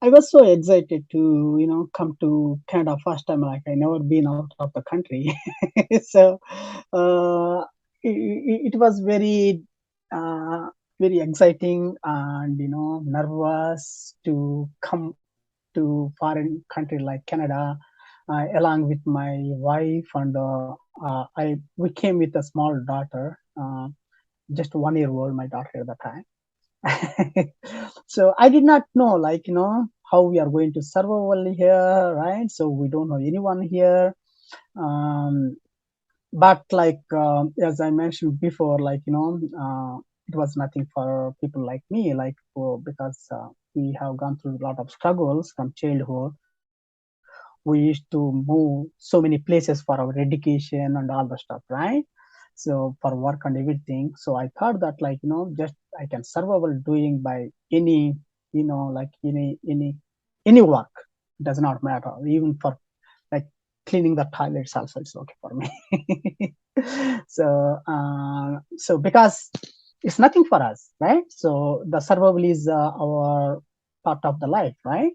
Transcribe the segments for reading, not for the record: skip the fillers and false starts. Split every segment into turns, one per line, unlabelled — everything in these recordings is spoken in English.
I was so excited to, come to Canada first time. Like I never been out of the country, so uh, it was uh, very exciting and nervous to come to foreign country like Canada, along with my wife and I we came with a small daughter, just 1 year old, my daughter at the time. So I did not know, like, how we are going to survive here, right? So we don't know anyone here. Um, but like, as I mentioned before, like, it was nothing for people like me, like, because we have gone through a lot of struggles from childhood. We used to move so many places for our education and all the stuff, right? So for work and everything. So I thought that, like, just I can survive doing by like any work. It does not matter, even for like cleaning the toilets also, it's okay for me. So because it's nothing for us, right? So the survival is our part of the life, right?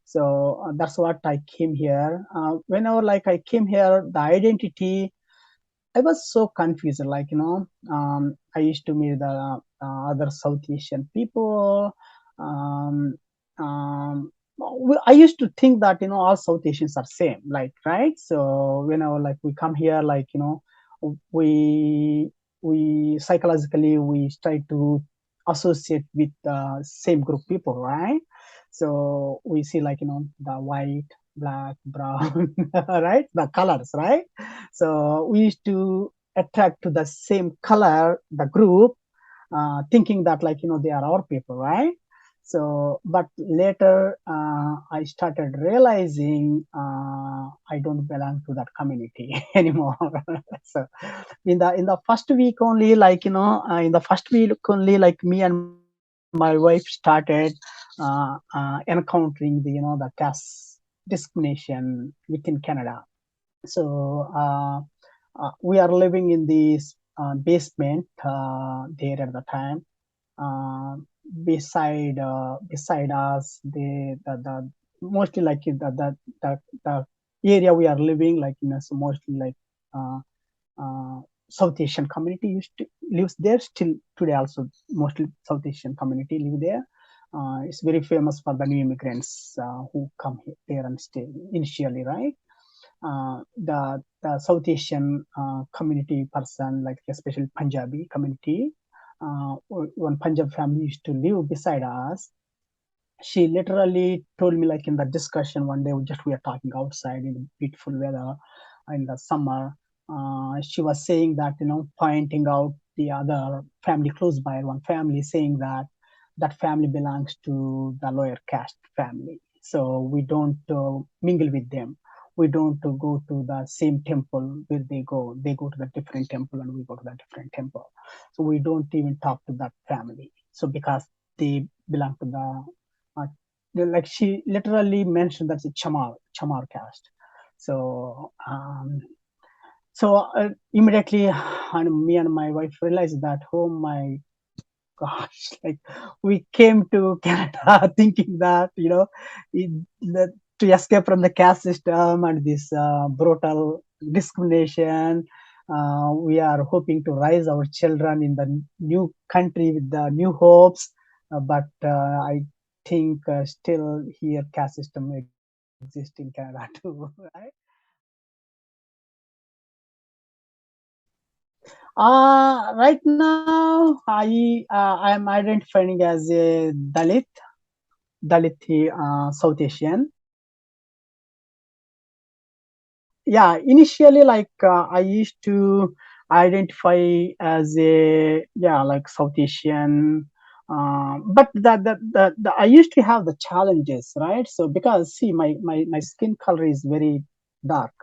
So that's what I came here. Whenever like I came here, the identity, I was so confused. Like, I used to meet the other South Asian people. Um, um, I used to think that all South Asians are same. Like, right? So whenever like we come here, like, we we psychologically we try to associate with the same group people, right? So we see, like, the white, black, brown, right? The colors, right? So we used to attract to the same color, the group, thinking that, like, they are our people, right? So, but later I started realizing I don't belong to that community anymore. So, in the first week only, like, in the first week only, like me and my wife started encountering the caste discrimination within Canada. So we are living in this basement there at the time. Uh, beside us, the mostly like the area we are living, like, so mostly like uh, uh, South Asian community lives there still today. Also, mostly South Asian community live there. It's very famous for the new immigrants who come there and stay initially, right? The South Asian community person, like especially Punjabi community, one Punjab family used to live beside us. She literally told me, like, in the discussion one day, just we are talking outside in the beautiful weather in the summer. She was saying that, pointing out the other family close by, one family, saying that that family belongs to the lower caste family. So we don't mingle with them. We don't go to the same temple where they go. They go to the different temple and we go to the different temple. So we don't even talk to that family. So because they belong to the uh, like she literally mentioned that's a chamar caste. So immediately me and my wife realized that, oh my gosh, like we came to Canada thinking that, that to escape from the caste system and this brutal discrimination. We are hoping to raise our children in the new country with the new hopes, but I think still here caste system exists in Canada too, right? Right now, I am identifying as a Dalit, South Asian. Yeah, initially, like, I used to identify as a, yeah, like South Asian. But I used to have the challenges, right? So because see, my skin color is very dark.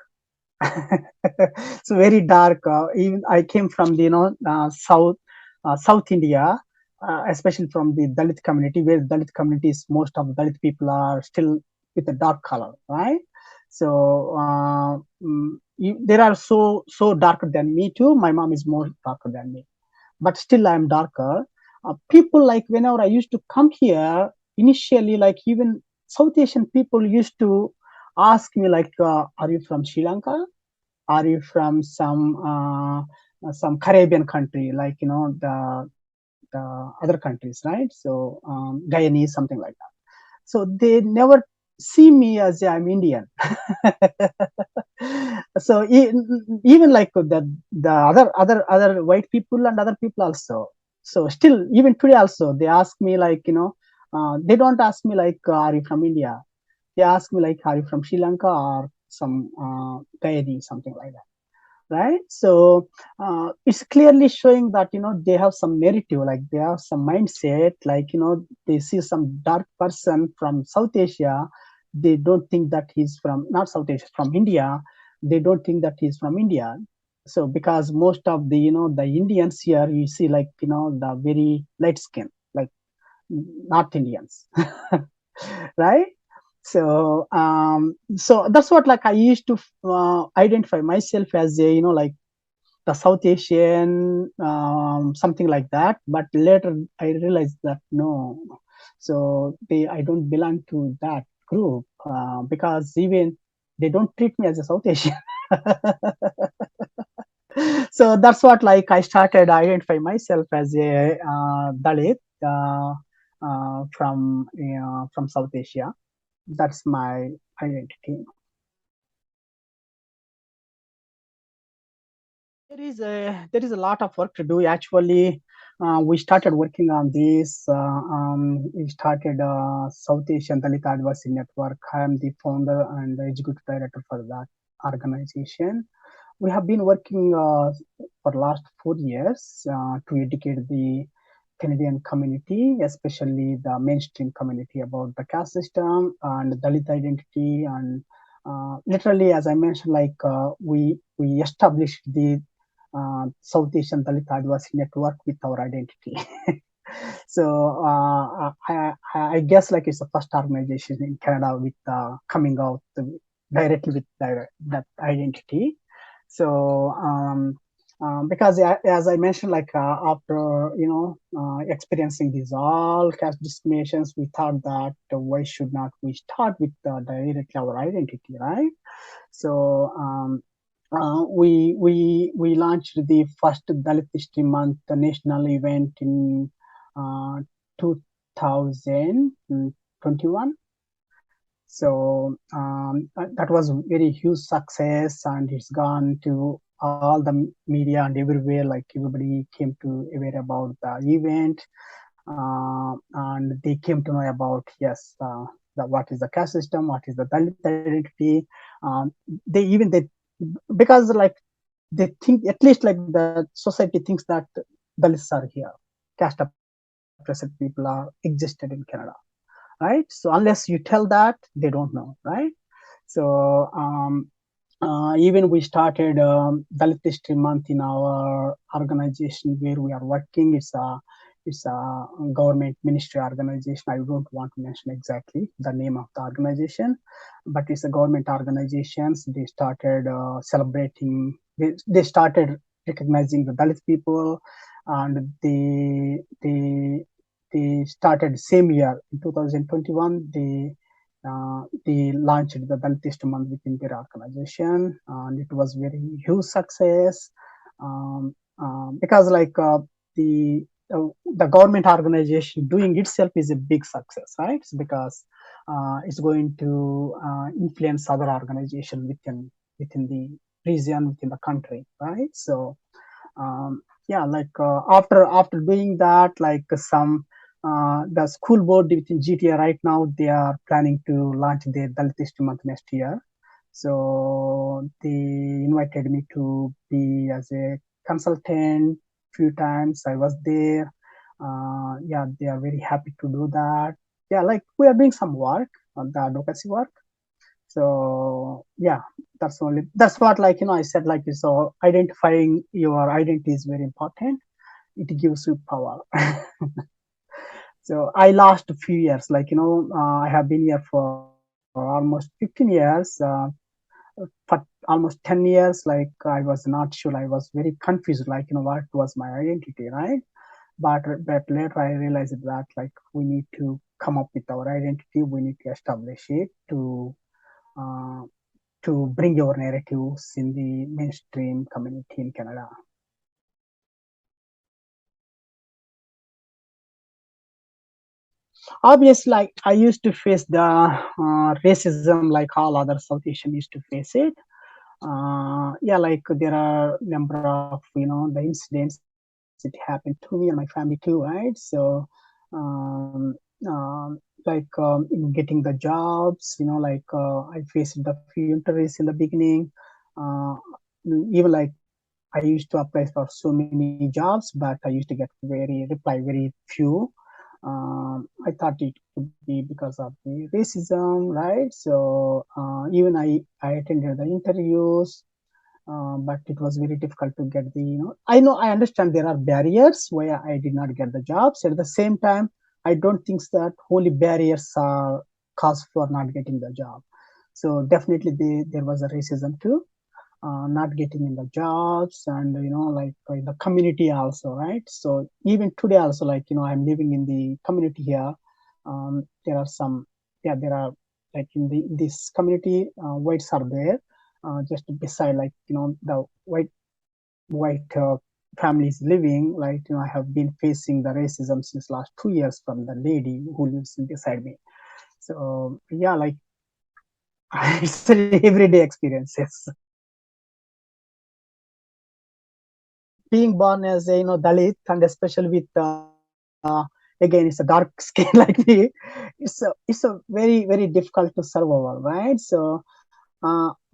So very dark. Even I came from the South India, especially from the Dalit community, where Dalit communities, most of the Dalit people are still with a dark color, right? So there are so darker than me too. My mom is more darker than me, but still I'm darker. People, like, whenever I used to come here initially, like even South Asian people used to ask me like, "Are you from Sri Lanka? Are you from some Caribbean country, like the other countries, right? So Guyanese, something like that." So they never see me as I'm Indian. So even like the other white people and other people also. So still even today also they ask me like, they don't ask me like, are you from India? They ask me like, are you from Sri Lanka or some Gayani, something like that, right? So it's clearly showing that they have some narrative, like they have some mindset, like they see some dark person from South Asia, they don't think that he's from, not South Asia, from India, they don't think that he's from India. So because most of the the Indians here, you see like the very light skin, like North Indians, right? So that's what, like, I used to identify myself as a like the South Asian, something like that. But later I realized that no, so I don't belong to that group, because even they don't treat me as a South Asian. So that's what, like, I started identify myself as a Dalit, from South Asia. That's my identity. There is a lot of work to do. Actually, we started working on this. We started South Asian Dalit Advocacy Network. I am the founder and the executive director for that organization. We have been working for last 4 years to educate the Canadian community, especially the mainstream community, about the caste system and Dalit identity. And literally, as I mentioned, like we established the South Asian Dalit Advocacy Network with our identity. So I guess like it's the first organization in Canada with coming out directly with that identity. So because as I mentioned, like after experiencing these all caste discriminations, we thought that why should not we start with directly our identity, right? So we launched the first Dalit History Month national event in uh, 2021. So that was very huge success, and it's gone to all the media and everywhere. Like everybody came to aware about the event, and they came to know about, yes, what is the caste system, what is the Dalit identity. Um, they because like they think, at least like the society thinks that Dalits are here, caste oppressed people are existed in Canada, right? So unless you tell that, they don't know, right? So even we started Dalit History Month in our organization where we are working. It's a government ministry organization. I don't want to mention exactly the name of the organization, but it's a government organizations. They started celebrating. They started recognizing the Dalit people, and they started same year in 2021. They launched the Dalit Month within their organization, and it was very huge success, because like the government organization doing itself is a big success, right? It's because it's going to influence other organization within the region, within the country, right? So yeah, like after doing that, like the school board within GTA right now, they are planning to launch their Dalit History Month next year. So they invited me to be as a consultant few times. I was there. Yeah, they are very happy to do that. Yeah, like we are doing some work on the advocacy work. So yeah, that's what, like I said, like, so identifying your identity is very important. It gives you power. So I lost a few years, like I have been here for almost 15 years. For almost 10 years, like I was not sure, I was very confused, like what was my identity, right? But later I realized that like we need to come up with our identity, we need to establish it uh, to bring your narratives in the mainstream community in Canada. Obviously, like I used to face the racism like all other South Asian used to face it. Yeah, like there are number of the incidents it happened to me and my family too, right? So um, in getting the jobs, I faced the few interviews in the beginning. uh, Even like I used to apply for so many jobs, but I used to get very few. I thought it could be because of the racism, right? So even I attended the interviews, but it was very difficult to get I know, I understand there are barriers why I did not get the jobs. At the same time, I don't think that only barriers are cause for not getting the job. So definitely there was a racism too, not getting in the jobs, and like in the community also, right? So even today also, like I'm living in the community here. There are some, yeah, there are, like in this community, whites are there, just beside, like the white families living. Like I have been facing the racism since last 2 years from the lady who lives beside me. So yeah, like it's an everyday experiences. Being born as a Dalit, and especially with again, it's a dark skin like me, it's a very difficult to survive, right? So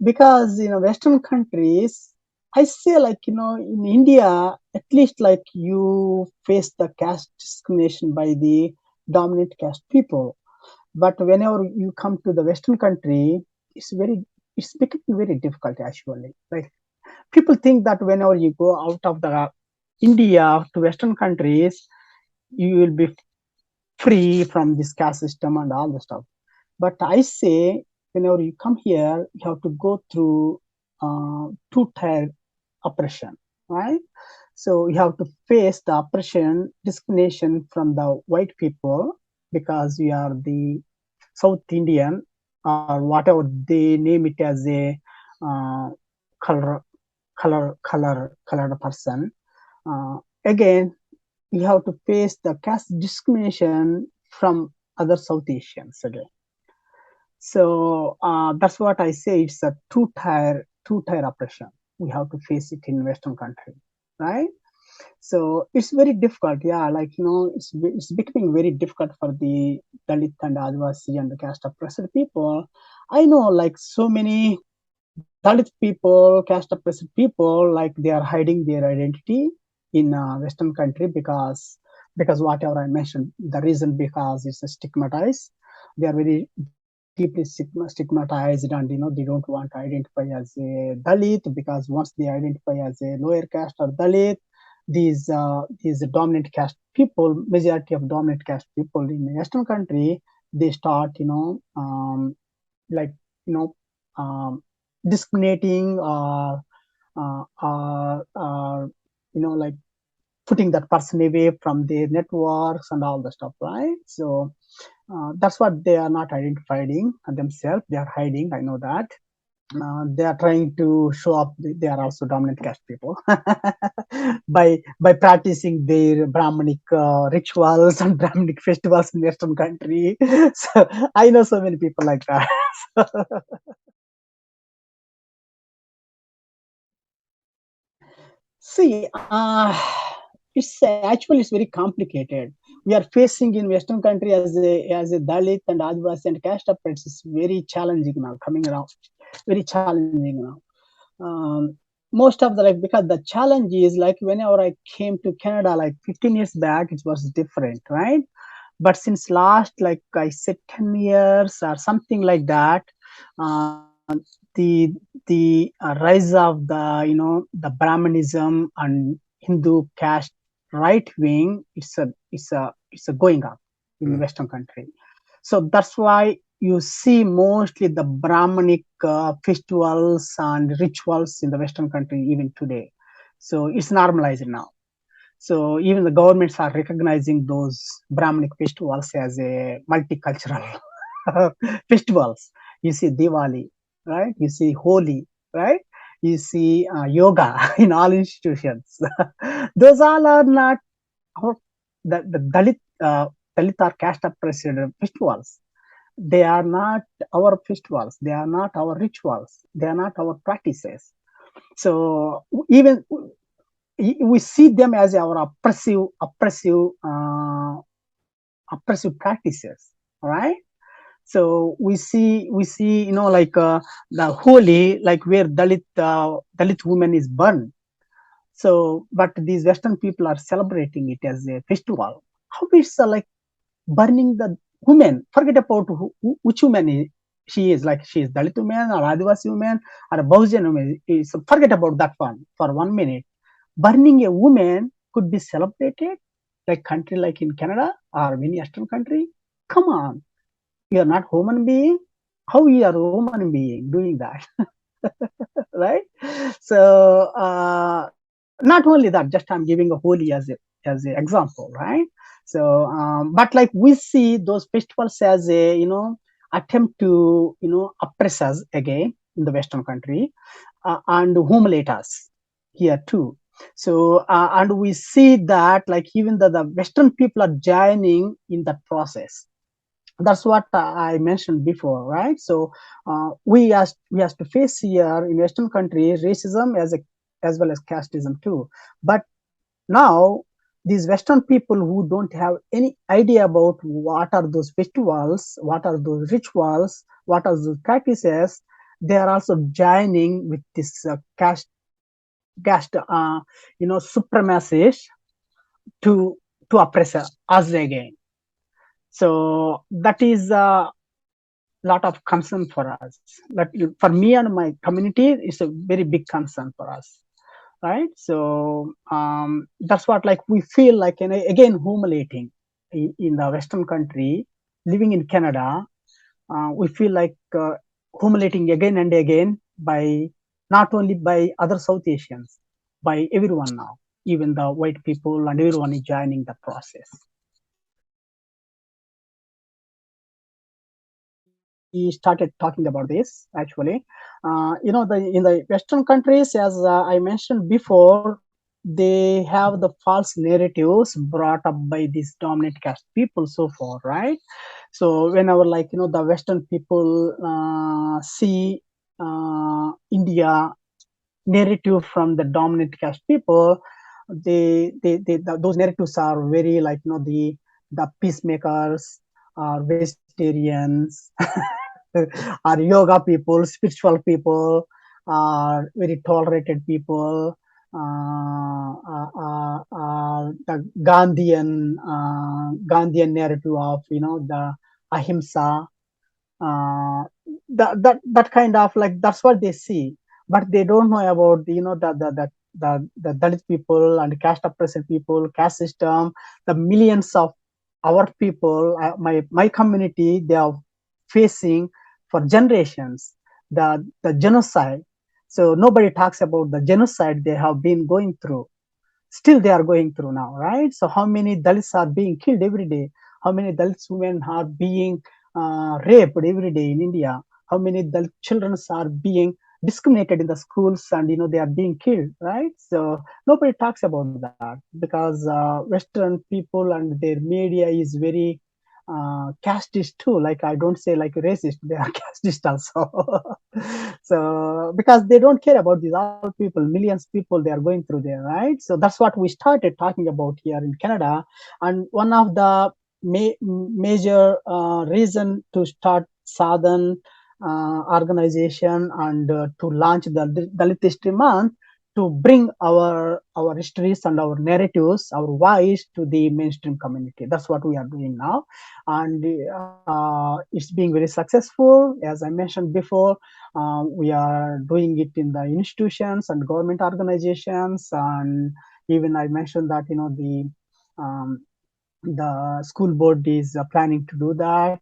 because Western countries, I say, like in India, at least, like you face the caste discrimination by the dominant caste people, but whenever you come to the Western country, it's very it's becoming very difficult actually. Like people think that whenever you go out of the India to Western countries, you will be free from this caste system and all the stuff. But I say, whenever you come here, you have to go through two-tier oppression, right? So you have to face the oppression, discrimination from the white people because you are the South Indian, or whatever they name it as a uh, color colored person. Again, you have to face the caste discrimination from other South Asians again. So that's what I say. It's a two-tier oppression. We have to face it in Western country, right? So it's very difficult. Yeah, like it's becoming very difficult for the Dalit and Adivasi and the caste oppressed people. I know, like so many Dalit people, caste oppressed people, like they are hiding their identity in Western country because whatever I mentioned, the reason because it's stigmatized. They are very deeply stigmatized, and they don't want to identify as a Dalit, because once they identify as a lower caste or Dalit, these dominant caste people, majority of dominant caste people in the Western country, they start like you know um, discriminating, or like putting that person away from their networks and all the stuff, right? So that's what they are not identifying themselves. They are hiding. I know that. They are trying to show up. They are also dominant caste people by practicing their Brahmanic rituals and Brahmanic festivals in Western country. So I know so many people like that. See, it's very complicated. We are facing in Western country as a Dalit and Adivasi and caste oppressed is very challenging now. Coming around, very challenging now. Most of the, like, because the challenge is, like, whenever I came to Canada like 15 years back, it was different, right? But since last, like I said, 10 years or something like that, uh, the rise of the Brahmanism and Hindu caste right wing, it's a going up in the
Mm.
Western country. So that's why you see mostly the Brahmanic festivals and rituals in the Western country even today. So it's normalized now. So even the governments are recognizing those Brahminic festivals as a multicultural festivals. You see Diwali, right? You see Holi, right? You see yoga in all institutions. Those all are not our, the Dalit or caste oppressed festivals. They are not our festivals. They are not our rituals. They are not our practices. So even we see them as our oppressive practices, right? So we see like the holy, like where Dalit woman is burned. So but these Western people are celebrating it as a festival. How is like burning the women? Forget about which woman she is, like she is Dalit woman or Adivasi woman or a Bahujan woman. So forget about that one for 1 minute. Burning a woman could be celebrated like country like in Canada or many Western country. Come on, you are not human being. How you are a human being doing that? Right? So not only that, just I'm giving a holy as an example, right? So but like we see those festivals as a attempt to oppress us again in the Western country, and humiliate us here too. So and we see that like even the Western people are joining in that process. That's what I mentioned before, right? So we has to face here in Western countries racism as well as casteism too. But now these Western people who don't have any idea about what are those festivals, what are those rituals, what are those practices, they are also joining with this caste supremacists to oppress us again. So that is lot of concern for us. But for me and my community, it's a very big concern for us, right? So that's what like we feel like again humiliating in the Western country, living in Canada. We feel like humiliating again and again by not only by other South Asians, by everyone now, even the white people and everyone is joining the process. We started talking about this actually. The in the Western countries, as I mentioned before, they have the false narratives brought up by these dominant caste people so far, right? So whenever like the Western people see India narrative from the dominant caste people, those narratives are very like the peacemakers are vegetarians, are yoga people, spiritual people, are very tolerated people, the Gandhian narrative of the ahimsa, uh, that kind of like that's what they see, but they don't know about the Dalit people and caste oppressed people, caste system, the millions of our people, my community, they are facing for generations the genocide. So nobody talks about the genocide they have been going through, still they are going through now, right? So how many Dalits are being killed every day? How many Dalits women are being raped every day in India? How many Dalit children are being discriminated in the schools and they are being killed, right? So nobody talks about that because Western people and their media is very casteist too. Like I don't say like racist, they are casteist also. So because they don't care about these all people, millions of people they are going through there, right? So that's what we started talking about here in Canada. And one of the major reason to start Southern organization and to launch the Dalit History Month, to bring our histories and our narratives, our voice to the mainstream community. That's what we are doing now, and it's being very successful. As I mentioned before, we are doing it in the institutions and government organizations, and even I mentioned that um, the school board is planning to do that.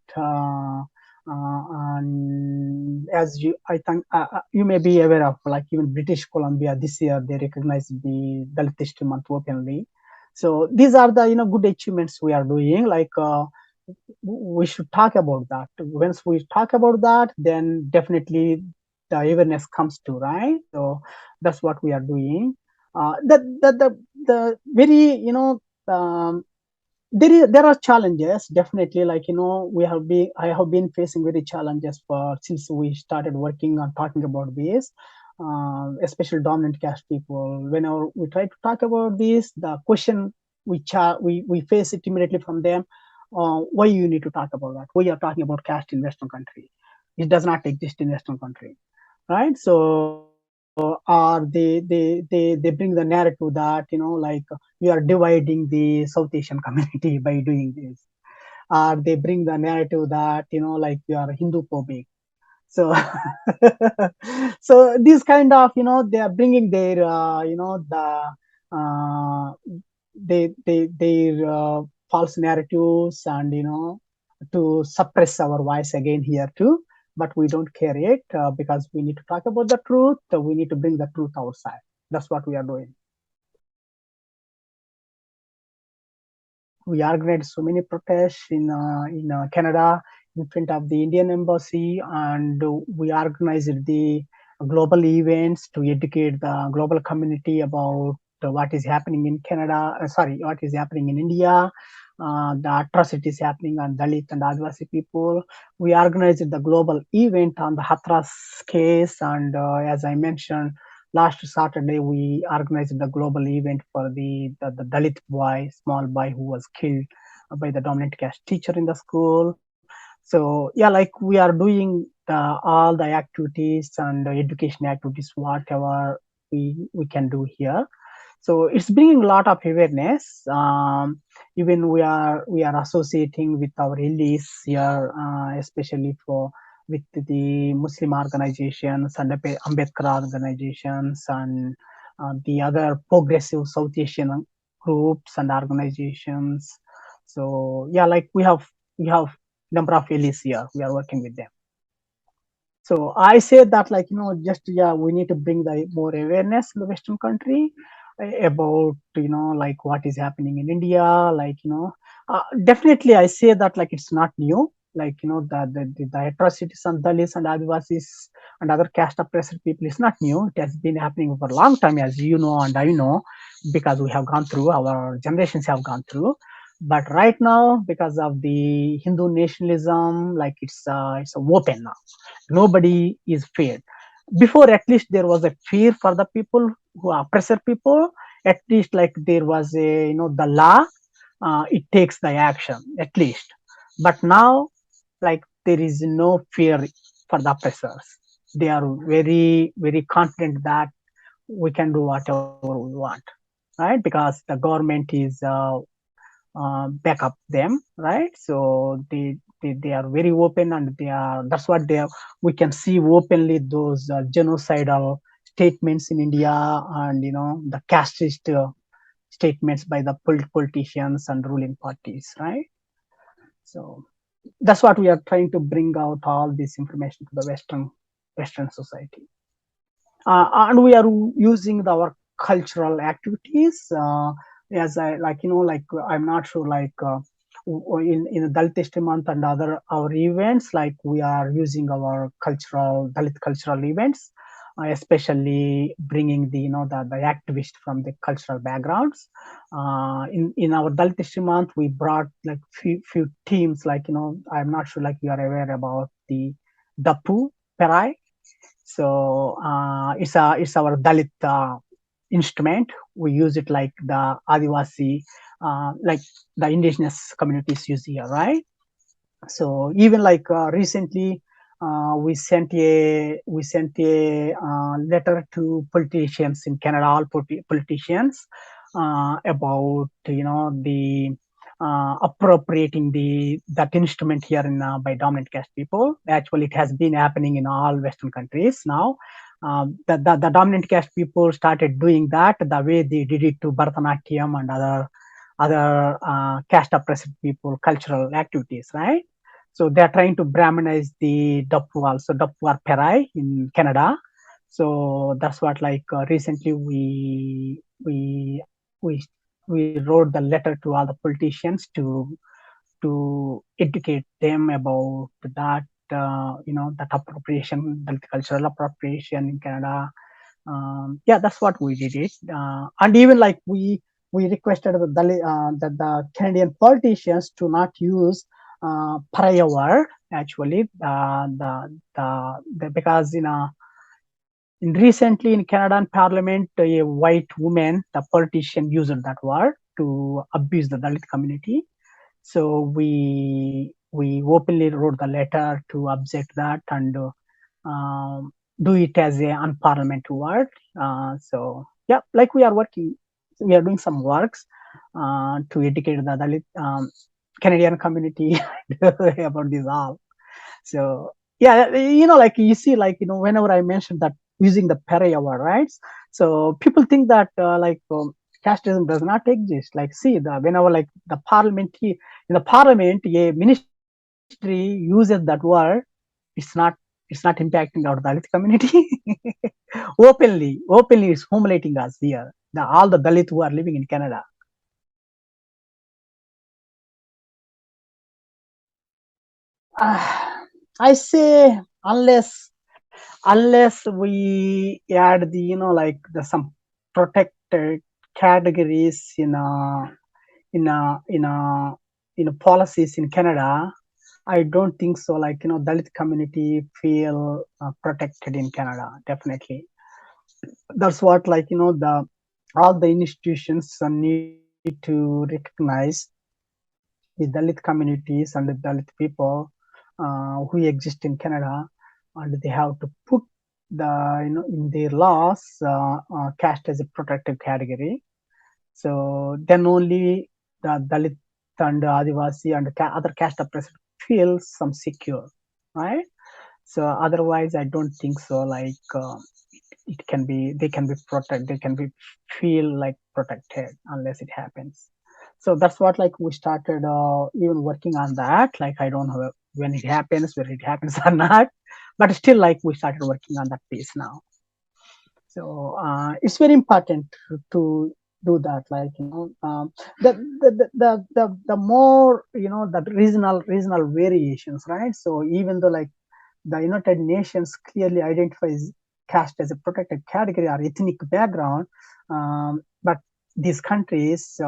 And as I think you may be aware of, like even British Columbia this year they recognized the Dalit History Month openly. So these are the good achievements we are doing. We should talk about that. Once we talk about that, then definitely the awareness comes to, right. So that's what we are doing. The very there are challenges, definitely. I have been facing very challenges for since we started working on talking about this, especially dominant caste people. Whenever we try to talk about this, the question we face it immediately from them: why you need to talk about that? Why you are talking about caste in Western country? It does not exist in Western country, right? So they bring the narrative that we are dividing the South Asian community by doing this. They bring the narrative that we are Hindu phobic. So so these kind of they are bringing their uh, their false narratives, and to suppress our voice again here too. But we don't care it, because we need to talk about the truth. We need to bring the truth outside. That's what we are doing. We organized so many protests in Canada, in front of the Indian embassy, and we organized the global events to educate the global community about what is happening in Canada. Sorry, what is happening in India, the atrocities happening on Dalit and Adivasi people. We organized the global event on the Hathras case, and as I mentioned, last Saturday we organized the global event for the Dalit boy, small boy who was killed by the dominant caste teacher in the school. So yeah, we are doing all the activities and the education activities, whatever we can do here. So it's bringing a lot of awareness. Even we are associating with our allies here, especially for with the Muslim organizations and Ambedkar organizations, and the other progressive South Asian groups and organizations. So yeah, we have number of allies here. We are working with them. So I say that, just, yeah, we need to bring the more awareness in the Western country, about what is happening in India. Definitely I say that, it's not new. The atrocities on Dalits and Adivasis and other caste oppressed people is not new. It has been happening for a long time, as you know and I know, because we have gone through, our generations have gone through. But right now, because of the Hindu nationalism, it's open now. Nobody is feared. Before, at least there was a fear for the people who are oppressor people. At least, there was a, the law, it takes the action at least. But now, there is no fear for the oppressors. They are very very confident that we can do whatever we want, right? Because the government is back up them, right? So they are very open, and they are, that's what they are. We can see openly those genocidal statements in India, and the casteist statements by the politicians and ruling parties, right? So that's what we are trying to bring out, all this information to the Western society. And we are using our cultural activities, as I, I'm not sure, in Dalit History Month and other our events, we are using our cultural Dalit cultural events, especially bringing the activists from the cultural backgrounds. In our Dalit History Month, we brought few teams, I'm not sure, you are aware about the Dapu Perai. So it's our Dalit instrument. We use it like the Adivasi, like the indigenous communities use here, right? So even recently, we sent a letter to politicians in Canada, all politicians, about the appropriating the that instrument here in by dominant caste people. Actually, it has been happening in all Western countries now. The dominant caste people started doing that the way they did it to Bharatanatyam and other caste oppressed people cultural activities, right? So they are trying to Brahminize the Dappu, also Dappu or Perai in Canada. So that's what, recently we we wrote the letter to all the politicians to educate them about that, that appropriation, the cultural appropriation in Canada. Yeah, that's what we did it. And even like we requested that the Canadian politicians to not use pariah word, actually, because in recently in Canadian Parliament, a white woman, the politician, used that word to abuse the Dalit community. So we openly wrote the letter to object that and do it as a unparliamentary word. So yeah, like we are doing some works to educate the Dalit Canadian community about this all. So yeah, like you see, like whenever I mentioned that using the pariah word, right? So people think that casteism does not exist. Like, see, the whenever like the parliament in the parliament, a ministry uses that word, it's not impacting our Dalit community. Openly it's humiliating us here. All the Dalit who are living in Canada. I say unless we add the like the some protected categories in a in a policies in Canada, I don't think so. Like Dalit community feel protected in Canada. Definitely, that's what like the all the institutions need to recognize the Dalit communities and the Dalit people who exist in Canada, and they have to put the in their laws caste as a protected category. So then only the Dalit and Adivasi and other caste oppressed feel some secure, right? So otherwise, I don't think so. Like it can be, they can be protected, they can be feel like protected unless it happens. So that's what like we started even working on that. Like I don't know when it happens, whether it happens or not, but still like we started working on that piece now. So it's very important to do that. Like the more the regional variations, right? So even though like the United Nations clearly identifies caste as a protected category or ethnic background, but these countries,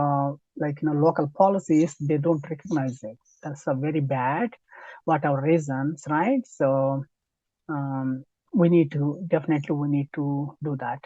like local policies, they don't recognize it. That's a very bad. Whatever reasons, right? So um, we need to do that.